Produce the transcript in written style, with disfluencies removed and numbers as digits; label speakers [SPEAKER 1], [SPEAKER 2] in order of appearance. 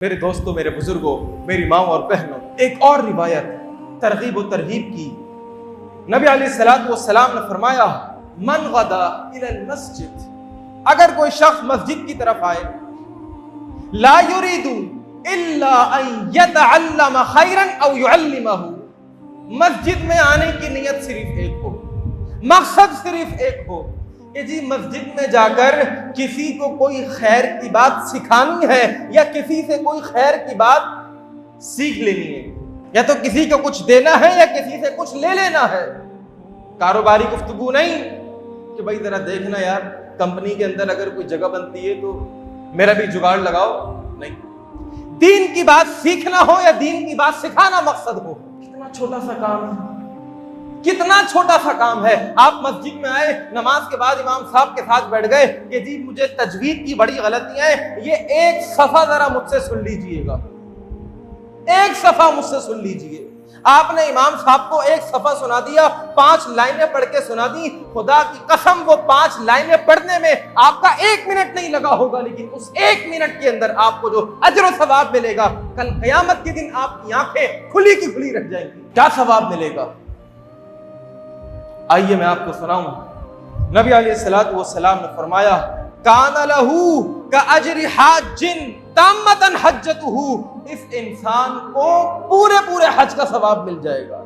[SPEAKER 1] میرے دوستوں، میرے بزرگوں، میری ماں اور بہنوں، ایک اور روایت ترغیب و ترہیب کی۔ نبی علیہ الصلوۃ والسلام نے فرمایا من غدا الی المسجد، اگر کوئی شخص مسجد کی طرف آئے لا یرید الا ان یتعلم خیرا او یعلمہ، مسجد میں آنے کی نیت صرف ایک ہو، مقصد صرف ایک ہو کہ جی مسجد میں جا کر کسی کو کوئی خیر کی بات سکھانی ہے یا کسی سے کوئی خیر کی بات سیکھ لینی ہے، یا تو کسی کو کچھ دینا ہے یا کسی سے کچھ لے لینا ہے۔ کاروباری گفتگو نہیں کہ بھائی ذرا دیکھنا یار کمپنی کے اندر اگر کوئی جگہ بنتی ہے تو میرا بھی جگاڑ لگاؤ، نہیں، دین کی بات سیکھنا ہو یا دین کی بات سکھانا مقصد ہو۔ کتنا چھوٹا سا کام ہے، کتنا چھوٹا سا کام ہے۔ آپ مسجد میں آئے، نماز کے بعد امام صاحب کے ساتھ بیٹھ گئے کہ جی مجھے تجوید کی بڑی غلطیاں ہیں، یہ ایک صفحہ ذرا مجھ سے سن لیجئے گا، ایک صفحہ مجھ سے سن لیجئے۔ آپ نے امام صاحب کو ایک صفحہ سنا دیا، 5 لائنیں پڑھ کے سنا دی، خدا کی قسم وہ 5 لائنیں پڑھنے میں آپ کا 1 منٹ نہیں لگا ہوگا، لیکن اس 1 منٹ کے اندر آپ کو جو اجر و ثواب ملے گا، کل قیامت کے دن آپ کی آنکھیں کھلی کی کھلی رہ جائیں گی۔ کیا ثواب ملے گا؟ آئیے میں آپ کو سناؤں۔ نبی علیہ الصلوۃ والسلام نے فرمایا کان لہ کاجر حاج تامۃ حجتہ، اس انسان کو پورے حج کا ثواب مل جائے گا۔